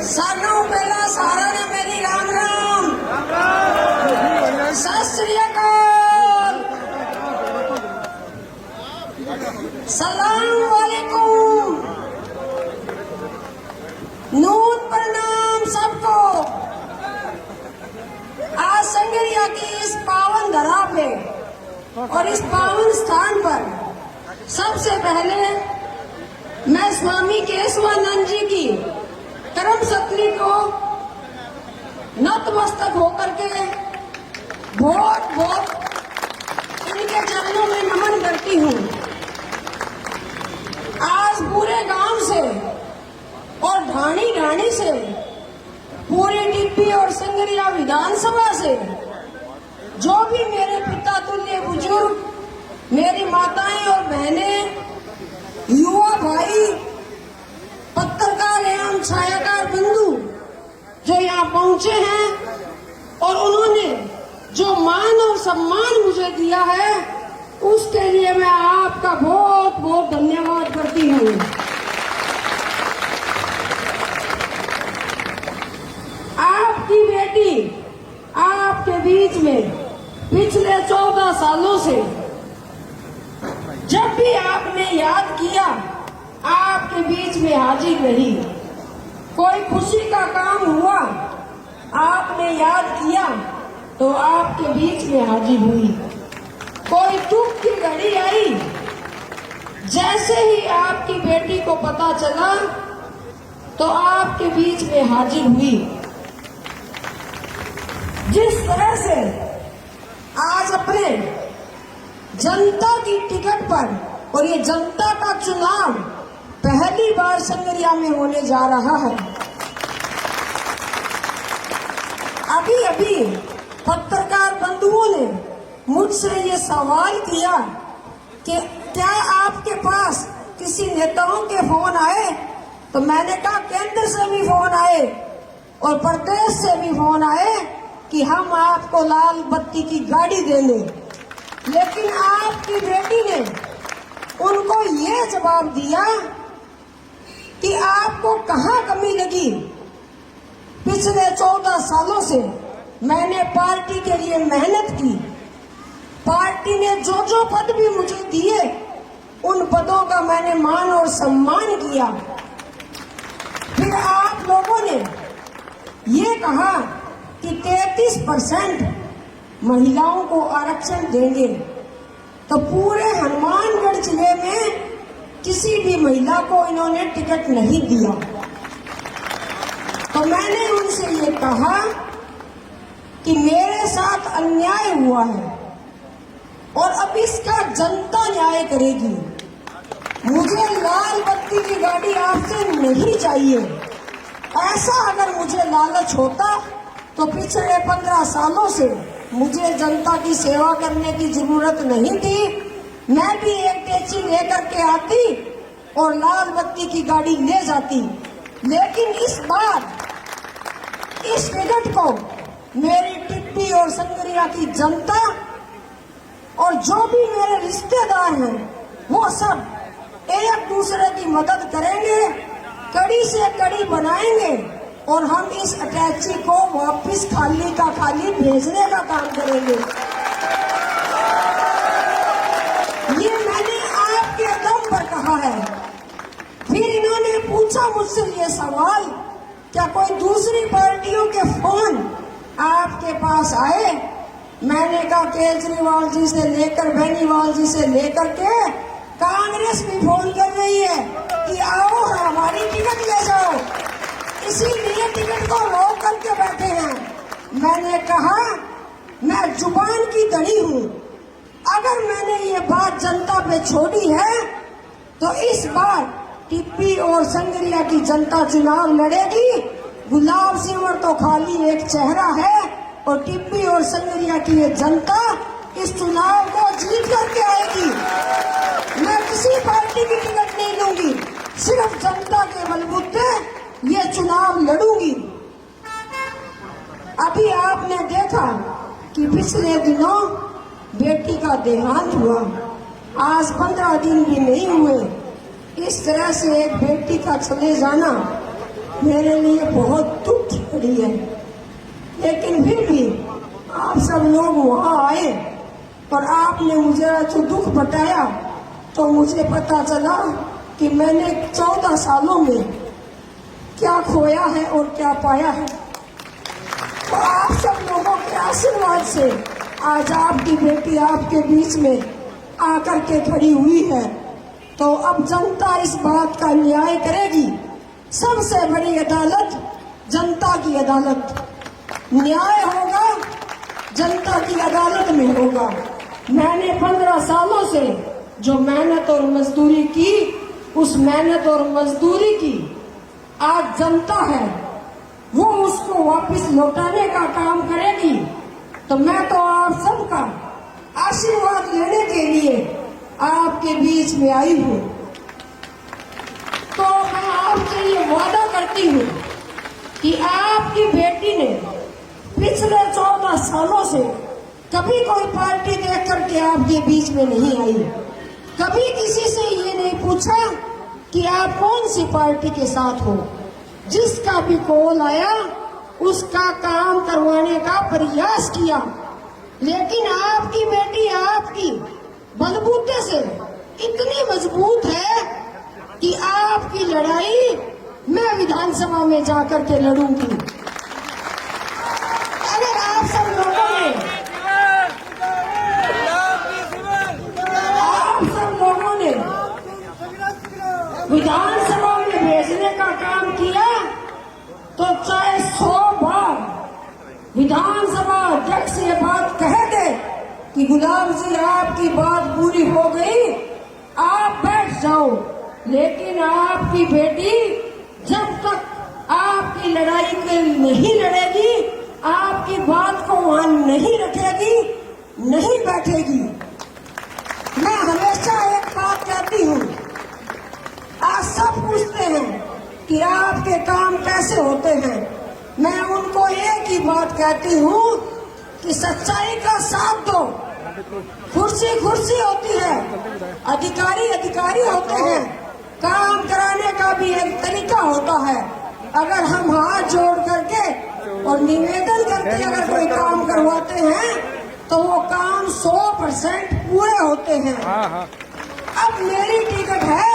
सानू पहला सारा ने मेरी राम राम सत श्री अकाल सलाम वालेकुम नूत प्रणाम सबको। आज संगरिया की इस पावन धरा पे और इस पावन स्थान पर सबसे पहले मैं स्वामी केशवानंद जी की कर्म सतली को नतमस्तक होकर के बहुत बहुत इनके चरणों में नमन करती हूँ। आज पूरे गांव से और ढाणी ढाणी से पूरी टिप्पी और संगरिया विधानसभा से जो भी मेरे पिता तुल्य बुजुर्ग, मेरी माताएं और बहनें, युवा भाई, पत्रकार एवं छायाकार बंधु जो यहाँ पहुंचे हैं और उन्होंने जो मान और सम्मान मुझे दिया है उसके लिए मैं आपका बहुत बहुत धन्यवाद करती हूँ। आपकी बेटी आपके बीच में पिछले 14 सालों से जब भी आपने याद किया आपके बीच में हाजिर रही। कोई खुशी का काम हुआ आपने याद किया तो आपके बीच में हाजिर हुई। कोई दुख की घड़ी आई जैसे ही आपकी बेटी को पता चला तो आपके बीच में हाजिर हुई। जिस तरह से आज अपने जनता की टिकट पर और ये जनता का चुनाव पहली बार संगरिया में होने जा रहा है। अभी अभी पत्रकार बंधुओं ने मुझसे ये सवाल किया कि क्या आपके पास किसी नेताओं के फोन आए, तो मैंने कहा केंद्र से भी फोन आए और प्रदेश से भी फोन आए कि हम आपको लाल बत्ती की गाड़ी देंगे। लेकिन आपकी बेटी ने उनको ये जवाब दिया कि आपको कहाँ कमी लगी। पिछले 14 सालों से मैंने पार्टी के लिए मेहनत की, पार्टी ने जो जो पद भी मुझे दिए उन पदों का मैंने मान और सम्मान किया। फिर आप लोगों ने ये कहा कि 33% महिलाओं को आरक्षण देंगे, तो पूरे हनुमानगढ़ जिले में किसी भी महिला को इन्होंने टिकट नहीं दिया। तो मैंने उनसे ये कहा कि मेरे साथ अन्याय हुआ है और अब इसका जनता न्याय करेगी। मुझे लाल बत्ती की गाड़ी आपसे नहीं चाहिए। ऐसा अगर मुझे लालच होता तो पिछले 15 सालों से मुझे जनता की सेवा करने की जरूरत नहीं थी। मैं भी एक टेची लेकर के आती और लाल बत्ती की गाड़ी ले जाती। लेकिन इस बार इस टिकट को मेरी टिप्पी और संगरिया की जनता और जो भी मेरे रिश्तेदार हैं वो सब एक दूसरे की मदद करेंगे, कड़ी से कड़ी बनाएंगे और हम इस अटैची को वापस खाली का खाली भेजने का काम करेंगे। ये मैंने आपके दम पर कहा है। फिर इन्होंने पूछा मुझसे ये सवाल, क्या कोई दूसरी पार्टियों के फोन आपके पास आए? मैंने कहा केजरीवाल जी से लेकर बेनीवाल जी से लेकर के कांग्रेस भी फोन कर रही है कि आओ हमारी टिकट ले जाओ, इसीलिए टिकट को रोक करके बैठे हैं। मैंने कहा मैं जुबान की धनी हूँ, अगर मैंने ये बात जनता पे छोड़ी है तो इस बार टिप्पी और संगरिया की जनता चुनाव लड़ेगी। गुलाब सिंह तो खाली एक चेहरा है और टिप्पी और संगरिया की ये जनता इस चुनाव को जीत करके आएगी। मैं किसी पार्टी की टिकट नहीं लूंगी, सिर्फ जनता के बलबूते ये चुनाव लड़ूंगी। अभी आपने देखा कि पिछले दिनों बेटी का देहांत हुआ। आज 15 दिन भी नहीं हुए इस तरह से एक बेटी का चले जाना मेरे लिए बहुत दुख की घड़ी है। लेकिन फिर भी आप सब लोग वहाँ आए और आपने मुझे जो दुख बताया तो मुझे पता चला कि मैंने 14 सालों में क्या खोया है और क्या पाया है। तो आप सब लोगों के आशीर्वाद से आज आपकी बेटी आपके बीच में आकर के खड़ी हुई है। तो अब जनता इस बात का न्याय करेगी। सबसे बड़ी अदालत जनता की अदालत, न्याय होगा जनता की अदालत में होगा। मैंने 15 सालों से जो मेहनत और मजदूरी की, उस मेहनत और मजदूरी की आज जनता है, वो उसको वापस लौटाने का काम करेगी। तो मैं तो आप सबका आशीर्वाद लेने के लिए आपके बीच में आई हूँ। तो मैं आपसे ये वादा करती हूँ कि आपकी बेटी ने पिछले 14 सालों से कभी कोई पार्टी देख करके आपके बीच में नहीं आई। कभी किसी से ये नहीं पूछा कि आप कौन सी पार्टी के साथ हो। जिसका भी कॉल आया उसका काम करवाने का प्रयास किया। लेकिन आपकी बेटी आपकी बलबूते से इतनी मजबूत है कि आपकी लड़ाई मैं विधानसभा में जाकर के लड़ूंगी। अगर आप सब लोगों ने विधानसभा में भेजने का काम किया तो चाहे 100 बार विधानसभा अध्यक्ष ये बात कह दे कि गुलाब जी आपकी बात पूरी हो गई, आप बैठ जाओ, लेकिन आपकी बेटी जब तक आपकी लड़ाई में नहीं लड़ेगी, आपकी बात को वहां नहीं रखेगी, नहीं बैठेगी। मैं हमेशा एक बात कहती हूँ, आज सब पूछते हैं कि आपके काम कैसे होते हैं। मैं उनको एक ही बात कहती हूँ कि सच्चाई का साथ दो। कुर्सी कुर्सी होती है, अधिकारी अधिकारी होते हैं, काम कराने का भी एक तरीका होता है। अगर हम हाथ जोड़ करके और निवेदन करके अगर कोई काम करवाते हैं तो वो काम 100% पूरे होते हैं। अब मेरी टिकट है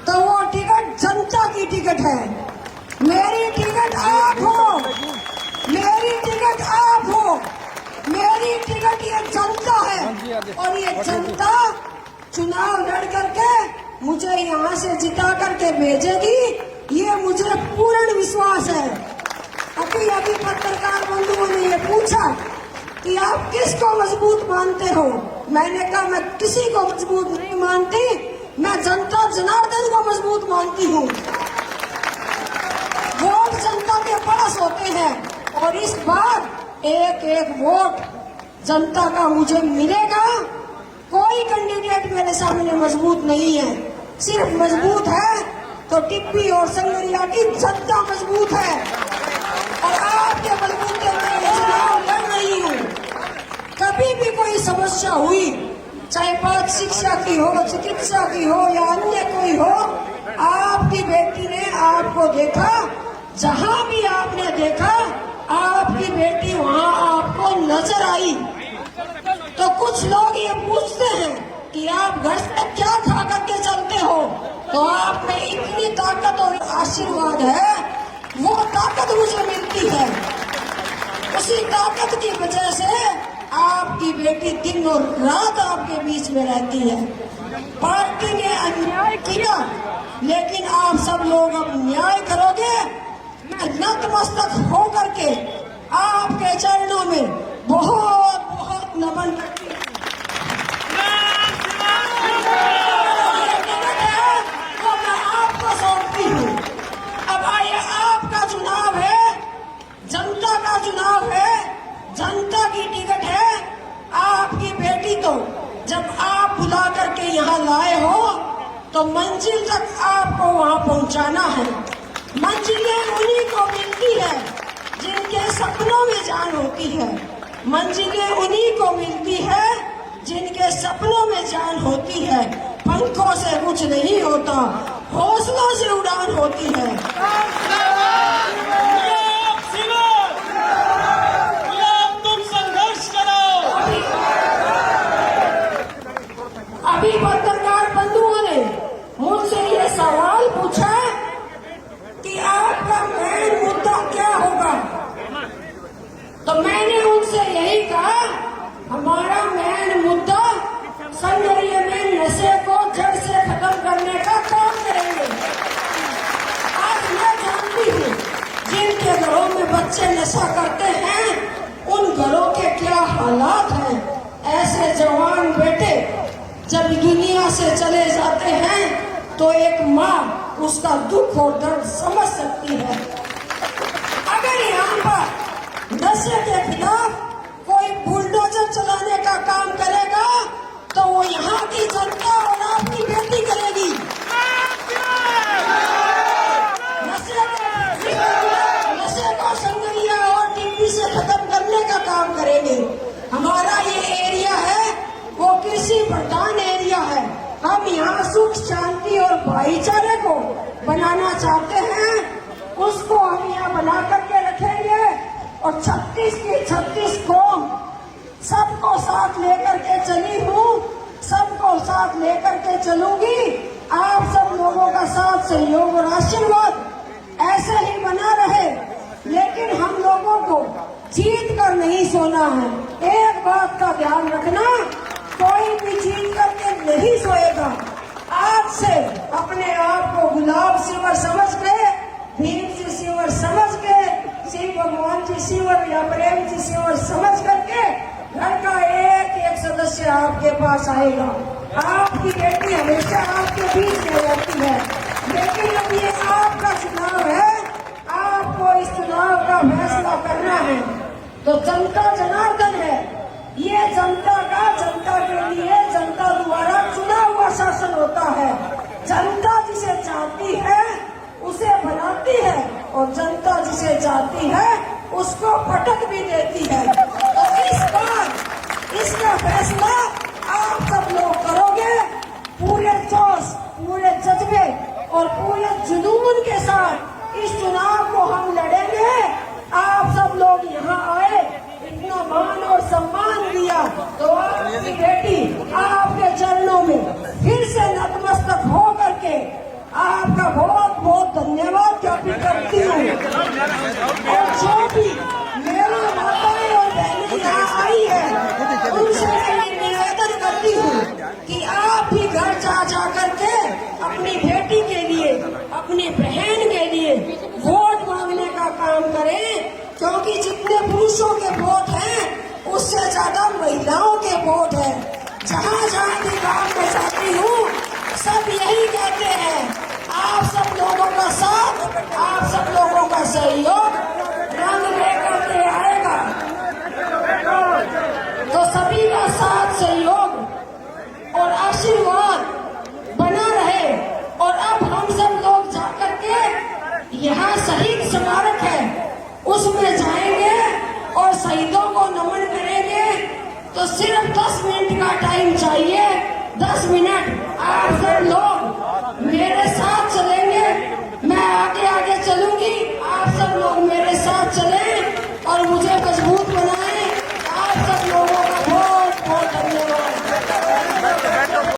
तो वो टिकट जनता की टिकट है। मेरी टिकट आप हो, मेरी टिकट आप हो, मेरी टिकट ये जनता है। और ये जनता चुनाव लड़ करके मुझे यहाँ से जिता करके भेजेगी, ये मुझे पूर्ण विश्वास है। अभी अभी पत्रकार बंधुओं ने ये पूछा कि आप किसको मजबूत मानते हो। मैंने कहा मैं किसी को मजबूत नहीं मानती, मैं जनता जनार्दन को मजबूत मानती हूँ। वोट जनता के पास होते हैं और इस बार एक एक वोट जनता का मुझे मिलेगा। कोई कैंडिडेट मेरे सामने मजबूत नहीं है, सिर्फ मजबूत है तो टिप्पी और संगरिया की जनता मजबूत है। और आपके बलबूते में ये चुनाव लड़ रही हूँ। कभी भी कोई समस्या हुई, चाहे बात शिक्षा की हो, चिकित्सा की हो या अन्य कोई हो, आपकी बेटी ने आपको देखा। जहाँ भी आपने देखा आपकी बेटी वहाँ आपको नजर आई। तो कुछ लोग ये पूछते हैं कि आप घर से क्या खा करके चलते हो। तो आप में इतनी ताकत और आशीर्वाद है, वो ताकत मुझे मिलती है। उसी ताकत की वजह से आपकी बेटी दिन और रात आपके बीच में रहती है। पार्टी ने अन्याय किया, लेकिन आप सब लोग अब न्याय करोगे। मैं नतमस्तक होकर के आपके चरणों में बहुत बहुत नमन करती हूँ। तो मैं आपको सौंपती हूँ। अब आइए, आपका चुनाव है, जनता का चुनाव है, जनता की टिकट है। आपकी बेटी तो जब आप बुला करके यहाँ लाए हो तो मंजिल तक आपको वहाँ पहुँचाना है। मंजिलें उन्हीं को मिलती है जिनके सपनों में जान होती है। मंजिलें उन्हीं को मिलती है जिनके सपनों में जान होती है। पंखों से कुछ नहीं होता, हौसलों से उड़ान होती है। तुम संघर्ष करो। अभी पत्रकार बंधुओं ने मुझसे ये सवाल पूछा कि आपका मेन मुद्दा क्या होगा, तो मैंने उनसे यही कहा, हमारा मेन मुद्दा संगरिया में नशे को जड़ से खत्म करने का काम करेंगे। आज मैं जानती हूँ जिनके घरों में बच्चे नशा करते हैं उन घरों के क्या हालात हैं। ऐसे जवान बेटे जब दुनिया से चले जाते हैं तो एक माँ उसका दुख और दर्द समझ सकती है। अगर यहाँ पर नशे के खिलाफ कोई बुलडोजर चलाने का काम करेगा तो वो यहाँ की जनता और आपकी बेटी करेगी। नशे को संगरिया और टिप्पी से खत्म करने का काम करेंगे। हमारा ये एरिया है वो कृषि प्रधान एरिया है। हम यहाँ सुख शांति और भाईचारे को बनाना चाहते हैं, उसको हम यहाँ बना करके रखेंगे और 36 की 36 कौम सबको साथ लेकर के चली हूँ, सबको साथ लेकर के चलूंगी। आप सब लोगों का साथ सहयोग और आशीर्वाद ऐसे ही बना रहे, लेकिन हम लोगों को जीत कर नहीं सोना है। एक बात का ध्यान रखना, कोई भी जीत करके नहीं सोएगा। आज से अपने आप को गुलाब सिंवर समझ के, भीम जी सिंवर समझ के, शिव भगवान जी सिंवर या प्रेम जी सिंवर समझ करके घर का एक एक सदस्य आपके पास आएगा। आपकी बेटी हमेशा आपके बीच में रहती है, लेकिन अब ये आपका चुनाव है, आपको इस चुनाव का फैसला करना है। तो जनता जनार्दन है, ये जनता का जनता के लिए जनता द्वारा चुना हुआ शासन होता है। जनता जिसे चाहती है उसे बनाती है और जनता जिसे चाहती है उसको पटक भी देती है। तो इस बार इसका फैसला आप सब लोग करोगे, पूरे जोश, पूरे जज्बे और पूरे जुनून के साथ इस चुनाव को हम लड़ेंगे। आप सब लोग यहाँ आए, इतना मान और सम्मान दिया, तो आपकी बेटी आपके चरणों में फिर से नतमस्तक हो करके आपका बहुत बहुत धन्यवाद ज्ञापित करती हूँ। और जो भी मेरी माताएं और बहनें यहाँ आई है उनसे मैं निवेदन करती हूँ कि आप भी घर जा जा करके अपनी बेटी के लिए, अपनी बहन के लिए वोट मांगने का काम करें, क्योंकि जितने पुरुषों के वोट हैं उससे ज्यादा महिलाओं के वोट है। जहाँ जहाँ भी काम मैं चाहती हूँ सब यही कहते हैं, आप सब लोगों का साथ, आप सब लोगों का सहयोग रंग लेकर के आएगा। तो सभी का साथ, सहयोग और आशीर्वाद बना रहे। और अब हम सब लोग जाकर के यहाँ शहीद स्मारक है उसमें जाएंगे और शहीदों को नमन करेंगे। तो सिर्फ 10 मिनट का टाइम चाहिए, 10 मिनट आप